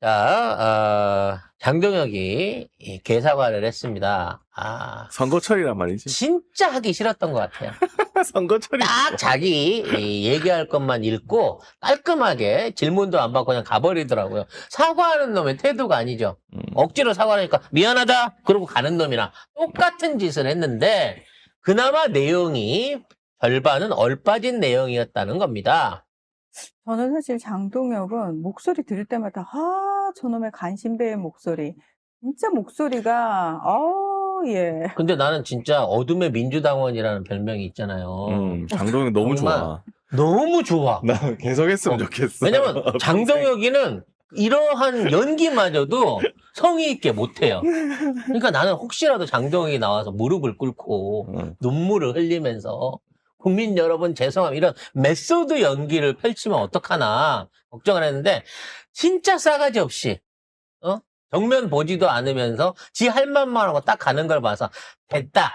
자, 장동혁이 이 개사과를 했습니다. 선거철이란 말이지. 진짜 하기 싫었던 것 같아요. 선거철이. 딱 자기 얘기할 것만 읽고 깔끔하게 질문도 안 받고 그냥 가버리더라고요. 사과하는 놈의 태도가 아니죠. 억지로 사과하니까 미안하다 그러고 가는 놈이랑 똑같은 짓을 했는데 그나마 내용이 절반은 얼빠진 내용이었다는 겁니다. 저는 사실 장동혁은 목소리 들을 때마다 저놈의 간신배의 목소리. 진짜 목소리가 예. 근데 나는 진짜 어둠의 민주당원이라는 별명이 있잖아요. 장동혁 너무 정말 좋아. 너무 좋아. 나 계속 했으면 좋겠어. 왜냐면 장동혁이는 이러한 연기마저도 성의 있게 못해요. 그러니까 나는 혹시라도 장동혁이 나와서 무릎을 꿇고 눈물을 흘리면서 국민 여러분 죄송합니다. 이런 메소드 연기를 펼치면 어떡하나 걱정을 했는데 진짜 싸가지 없이 정면 보지도 않으면서 지 할 말만 하고 딱 가는 걸 봐서 됐다.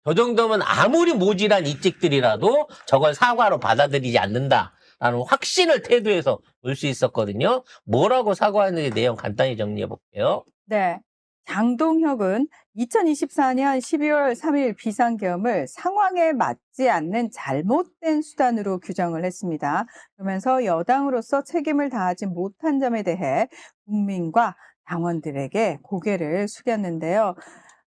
저 정도면 아무리 모질한 이찍들이라도 저걸 사과로 받아들이지 않는다라는 확신을 태도에서 볼 수 있었거든요. 뭐라고 사과했는지 내용 간단히 정리해 볼게요. 네. 장동혁은 2024년 12월 3일 비상계엄을 상황에 맞지 않는 잘못된 수단으로 규정을 했습니다. 그러면서 여당으로서 책임을 다하지 못한 점에 대해 국민과 당원들에게 고개를 숙였는데요.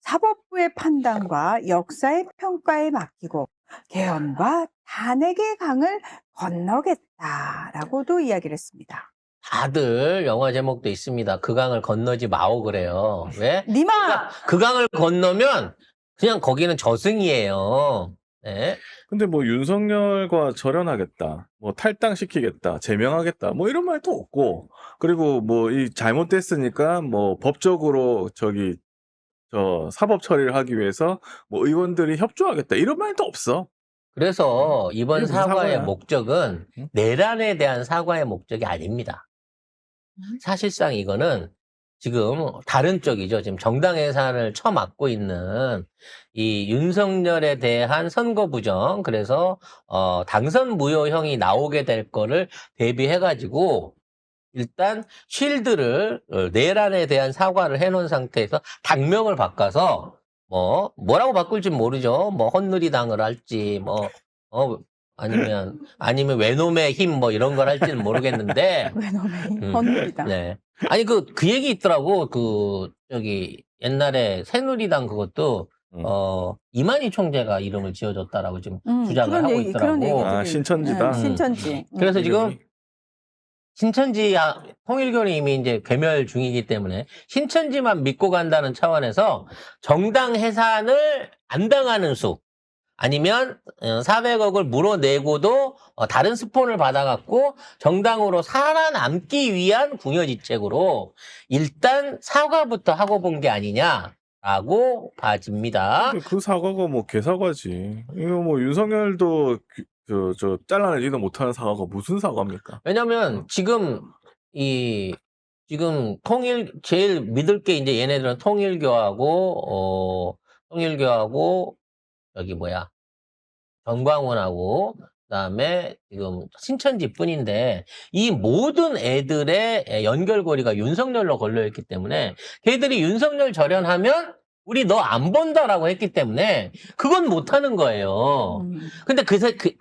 사법부의 판단과 역사의 평가에 맡기고 계엄과 탄핵의 강을 건너겠다라고도 이야기를 했습니다. 다들 영화 제목도 있습니다. 그 강을 건너지 마오 그래요. 왜? 니마! 그 강을 건너면 그냥 거기는 저승이에요. 네. 근데 뭐 윤석열과 절연하겠다, 뭐 탈당시키겠다, 제명하겠다, 뭐 이런 말도 없고, 그리고 뭐 이 잘못됐으니까 뭐 법적으로 사법 처리를 하기 위해서 뭐 의원들이 협조하겠다 이런 말도 없어. 그래서 이번 이게 무슨 사과의 사과야? 목적은 내란에 대한 사과의 목적이 아닙니다. 사실상 이거는 지금 다른 쪽이죠. 지금 정당 해산을 처맞고 있는 이 윤석열에 대한 선거 부정, 그래서 당선 무효형이 나오게 될 거를 대비해가지고 일단 쉴드를 내란에 대한 사과를 해놓은 상태에서 당명을 바꿔서 뭐라고 바꿀지 모르죠. 뭐 헌누리당을 할지 아니면 외놈의 힘 뭐 이런 걸 할지는 모르겠는데 외놈의 헌누리당. 네. 아니 그 얘기 있더라고. 옛날에 새누리당 그것도 이만희 총재가 이름을 지어줬다라고 지금 주장을 하고 그런 있더라고. 얘기들이 신천지다. 신천지. 그래서 지금 신천지 통일교는 이미 이제 괴멸 중이기 때문에 신천지만 믿고 간다는 차원에서 정당 해산을 안 당하는 수 아니면 400억을 물어내고도 다른 스폰을 받아갖고 정당으로 살아남기 위한 궁여지책으로 일단 사과부터 하고 본 게 아니냐라고 봐집니다. 근데 그 사과가 뭐 개사과지. 이거 뭐 윤석열도 잘라내지도 못하는 사과가 무슨 사과입니까? 왜냐면 지금 제일 믿을 게 이제 얘네들은 통일교하고 정광훈하고 그다음에 지금 신천지뿐인데 이 모든 애들의 연결고리가 윤석열로 걸려있기 때문에 걔들이 윤석열 절연하면 우리 너 안 본다라고 했기 때문에 그건 못하는 거예요. 근데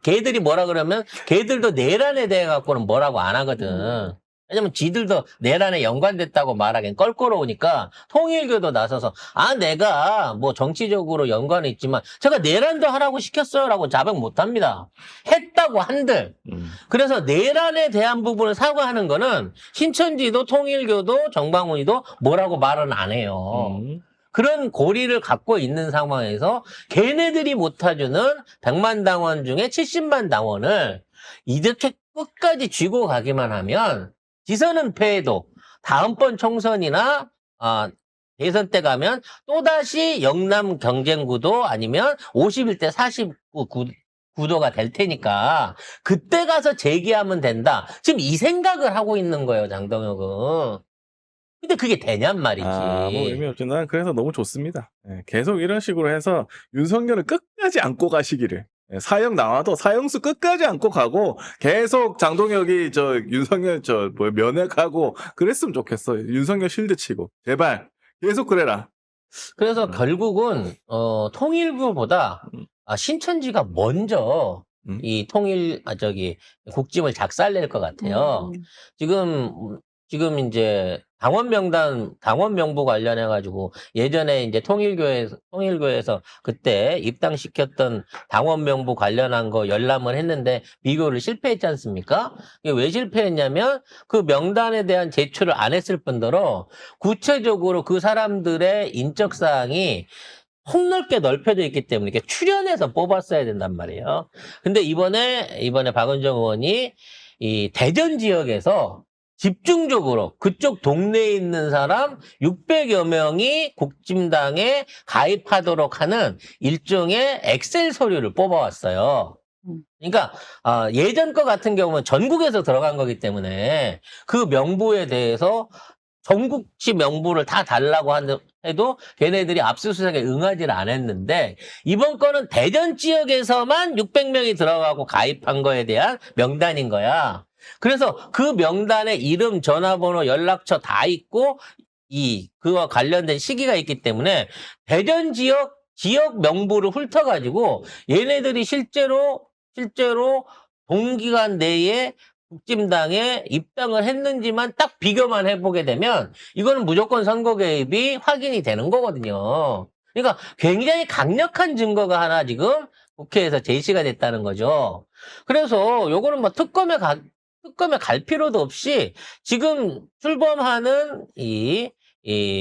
걔들이 뭐라 그러면 걔들도 내란에 대해 갖고는 뭐라고 안 하거든. 왜냐면 지들도 내란에 연관됐다고 말하기엔 껄끄러우니까 통일교도 나서서 내가 뭐 정치적으로 연관이 있지만 제가 내란도 하라고 시켰어요라고 자백 못합니다. 했다고 한들. 그래서 내란에 대한 부분을 사과하는 거는 신천지도 통일교도 정방훈이도 뭐라고 말은 안 해요. 그런 고리를 갖고 있는 상황에서 걔네들이 못해주는 100만 당원 중에 70만 당원을 이렇게 끝까지 쥐고 가기만 하면 지선은 패해도 다음번 총선이나 대선 때 가면 또다시 영남 경쟁구도 아니면 51대 49 구도가 될 테니까 그때 가서 재기하면 된다. 지금 이 생각을 하고 있는 거예요, 장동혁은. 근데 그게 되냔 말이지. 뭐 의미 없지. 난 그래서 너무 좋습니다. 네, 계속 이런 식으로 해서 윤석열을 끝까지 안고 가시기를. 예, 사형 나와도 사형수 끝까지 안고 가고 계속 장동혁이 윤석열 면회가고 그랬으면 좋겠어. 윤석열 실드 치고 제발 계속 그래라. 그래서 결국은 통일부보다 신천지가 먼저 음. 이 국짐을 작살낼 것 같아요. 지금 이제 당원 명부 관련해가지고 예전에 이제 통일교에서 그때 입당시켰던 당원 명부 관련한 거 열람을 했는데 비교를 실패했지 않습니까? 이게 왜 실패했냐면 그 명단에 대한 제출을 안 했을 뿐더러 구체적으로 그 사람들의 인적사항이 폭넓게 넓혀져 있기 때문에 이렇게 추려내서 뽑았어야 된단 말이에요. 근데 이번에 박은정 의원이 이 대전 지역에서 집중적으로 그쪽 동네에 있는 사람 600여 명이 국짐당에 가입하도록 하는 일종의 엑셀 서류를 뽑아왔어요. 그러니까 예전 거 같은 경우는 전국에서 들어간 거기 때문에 그 명부에 대해서 전국치 명부를 다 달라고 해도 걔네들이 압수수색에 응하지를 않았는데 이번 거는 대전 지역에서만 600명이 들어가고 가입한 거에 대한 명단인 거야. 그래서 그 명단에 이름, 전화번호, 연락처 다 있고 그와 관련된 시기가 있기 때문에 대전 지역 명부를 훑어가지고 얘네들이 실제로 동기간 내에 국짐당에 입당을 했는지만 딱 비교만 해보게 되면 이거는 무조건 선거 개입이 확인이 되는 거거든요. 그러니까 굉장히 강력한 증거가 하나 지금 국회에서 제시가 됐다는 거죠. 그래서 요거는 뭐 특검에 갈 필요도 없이 지금 출범하는 이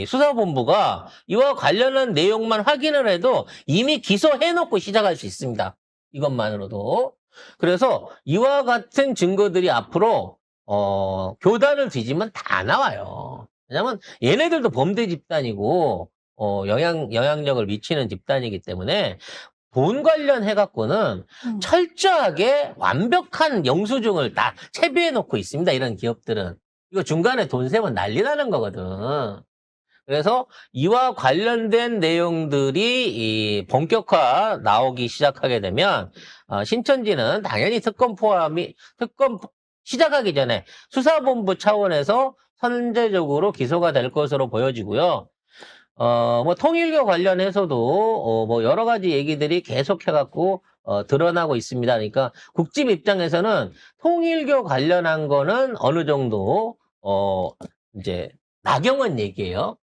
수사본부가 이와 관련한 내용만 확인을 해도 이미 기소해놓고 시작할 수 있습니다. 이것만으로도. 그래서 이와 같은 증거들이 앞으로 교단을 뒤지면 다 나와요. 왜냐면 얘네들도 범죄 집단이고 영향력을 미치는 집단이기 때문에 돈 관련해갖고는 철저하게 완벽한 영수증을 다 채비해놓고 있습니다. 이런 기업들은. 이거 중간에 돈 세면 난리 나는 거거든. 그래서 이와 관련된 내용들이 본격화 나오기 시작하게 되면 신천지는 당연히 특검 시작하기 전에 수사본부 차원에서 선제적으로 기소가 될 것으로 보여지고요. 뭐 통일교 관련해서도 뭐 여러 가지 얘기들이 계속해갖고 드러나고 있습니다. 그러니까 국짐 입장에서는 통일교 관련한 거는 어느 정도 이제 나경원 얘기예요.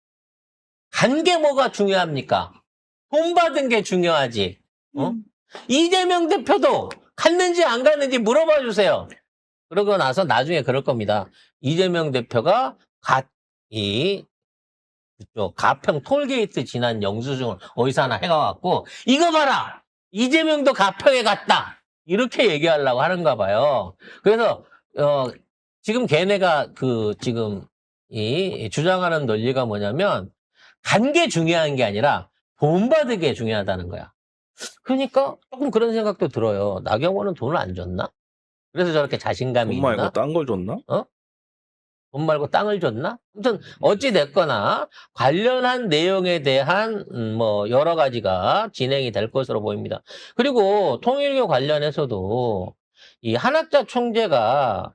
간 게 뭐가 중요합니까? 돈 받은 게 중요하지. 이재명 대표도 갔는지 안 갔는지 물어봐 주세요. 그러고 나서 나중에 그럴 겁니다. 이재명 대표가 그쪽 가평 톨게이트 지난 영수증을 어디서 하나 해가갖고 이거 봐라! 이재명도 가평에 갔다! 이렇게 얘기하려고 하는가 봐요. 그래서 지금 걔네가 지금 주장하는 논리가 뭐냐면 간 게 중요한 게 아니라 돈 받은 게 중요하다는 거야. 그러니까 조금 그런 생각도 들어요. 나경원은 돈을 안 줬나? 그래서 저렇게 자신감이 돈 말고 있나? 딴 걸 줬나? 돈 말고 땅을 줬나? 아무튼 어찌 됐거나 관련한 내용에 대한 뭐 여러 가지가 진행이 될 것으로 보입니다. 그리고 통일교 관련해서도 이 한학자 총재가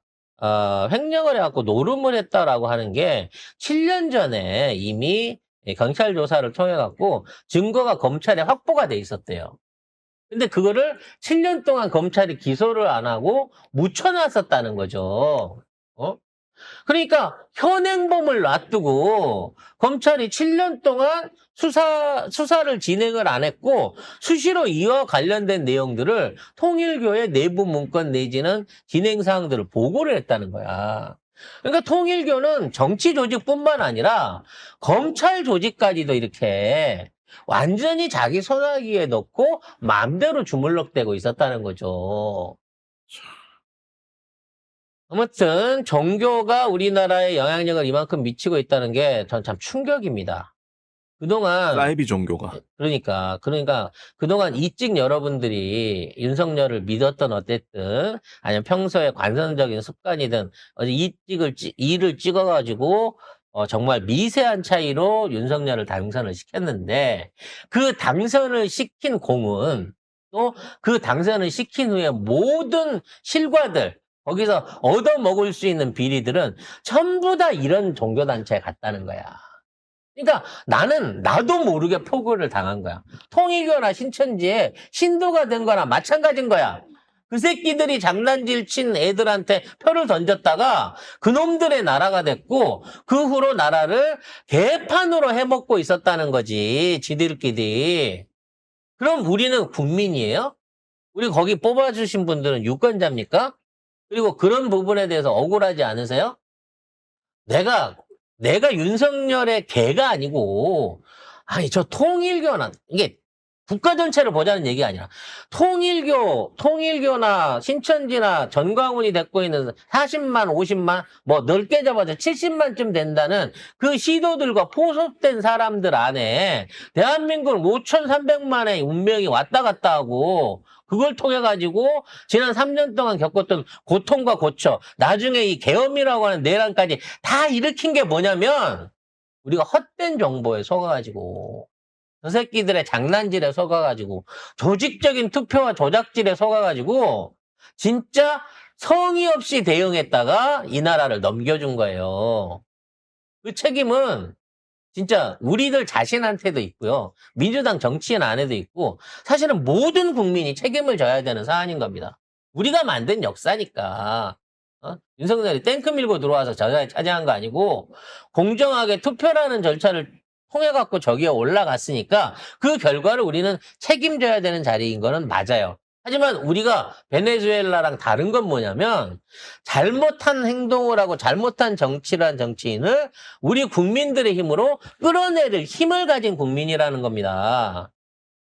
횡령을 해갖고 노름을 했다라고 하는 게 7년 전에 이미 경찰 조사를 통해 갖고 증거가 검찰에 확보가 돼 있었대요. 근데 그거를 7년 동안 검찰이 기소를 안 하고 묻혀놨었다는 거죠. 그러니까 현행범을 놔두고 검찰이 7년 동안 수사를 진행을 안 했고 수시로 이와 관련된 내용들을 통일교의 내부 문건 내지는 진행 사항들을 보고를 했다는 거야. 그러니까 통일교는 정치 조직뿐만 아니라 검찰 조직까지도 이렇게 완전히 자기 손아귀에 넣고 마음대로 주물럭대고 있었다는 거죠. 아무튼 종교가 우리나라에 영향력을 이만큼 미치고 있다는 게 전 참 충격입니다. 그동안 사이비 종교가. 그러니까 그동안 이찍 여러분들이 윤석열을 믿었던 어쨌든 아니면 평소에 관선적인 습관이든 이를 찍어가지고 정말 미세한 차이로 윤석열을 당선을 시켰는데 그 당선을 시킨 공은 또 그 당선을 시킨 후에 모든 실과들, 거기서 얻어먹을 수 있는 비리들은 전부 다 이런 종교단체에 갔다는 거야. 그러니까 나도 모르게 포고를 당한 거야. 통일교나 신천지에 신도가 된 거나 마찬가지인 거야. 그 새끼들이 장난질 친 애들한테 표를 던졌다가 그놈들의 나라가 됐고 그 후로 나라를 개판으로 해먹고 있었다는 거지. 지들끼리. 그럼 우리는 국민이에요? 우리 거기 뽑아주신 분들은 유권자입니까? 그리고 그런 부분에 대해서 억울하지 않으세요? 내가 윤석열의 개가 아니고, 아니, 저 통일교나, 이게 국가 전체를 보자는 얘기가 아니라, 통일교나 신천지나 전광훈이 데리고 있는 40만, 50만, 뭐 넓게 잡아서 70만쯤 된다는 그 시도들과 포섭된 사람들 안에 대한민국 5,300만의 운명이 왔다 갔다 하고, 그걸 통해 가지고 지난 3년 동안 겪었던 고통과 고초, 나중에 이 계엄이라고 하는 내란까지 다 일으킨 게 뭐냐면 우리가 헛된 정보에 속아가지고 저 새끼들의 장난질에 속아가지고 조직적인 투표와 조작질에 속아가지고 진짜 성의 없이 대응했다가 이 나라를 넘겨준 거예요. 그 책임은 진짜 우리들 자신한테도 있고요. 민주당 정치인 안에도 있고 사실은 모든 국민이 책임을 져야 되는 사안인 겁니다. 우리가 만든 역사니까. 윤석열이 탱크 밀고 들어와서 저 자리 차지한 거 아니고 공정하게 투표라는 절차를 통해 갖고 저기에 올라갔으니까 그 결과를 우리는 책임져야 되는 자리인 거는 맞아요. 하지만 우리가 베네수엘라랑 다른 건 뭐냐면 잘못한 행동을 하고 잘못한 정치를 한 정치인을 우리 국민들의 힘으로 끌어내릴 힘을 가진 국민이라는 겁니다.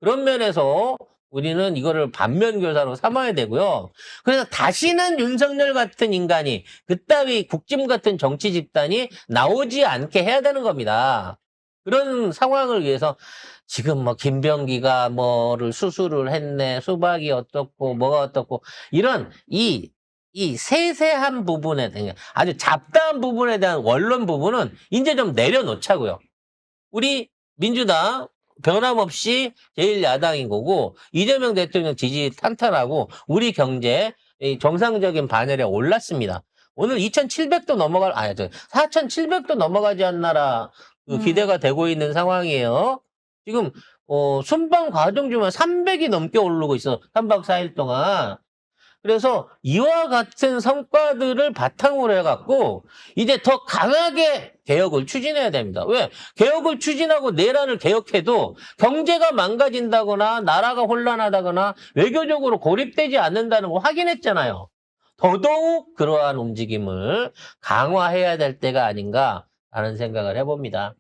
그런 면에서 우리는 이거를 반면교사로 삼아야 되고요. 그래서 다시는 윤석열 같은 인간이 그따위 국짐 같은 정치 집단이 나오지 않게 해야 되는 겁니다. 그런 상황을 위해서 지금 뭐 김병기가 뭐를 수술을 했네, 수박이 어떻고 뭐가 어떻고 이런 이 세세한 부분에 대한 아주 잡다한 부분에 대한 원론 부분은 이제 좀 내려놓자고요. 우리 민주당 변함없이 제1야당인 거고 이재명 대통령 지지 탄탄하고 우리 경제 정상적인 반열에 올랐습니다. 오늘 2,700도 4,700도 넘어가지 않나라 그 기대가 되고 있는 상황이에요. 지금 순방 과정 중에 300이 넘게 오르고 있어. 3박 4일 동안. 그래서 이와 같은 성과들을 바탕으로 해갖고 이제 더 강하게 개혁을 추진해야 됩니다. 왜? 개혁을 추진하고 내란을 개혁해도 경제가 망가진다거나 나라가 혼란하다거나 외교적으로 고립되지 않는다는 거 확인했잖아요. 더더욱 그러한 움직임을 강화해야 될 때가 아닌가라는 생각을 해봅니다.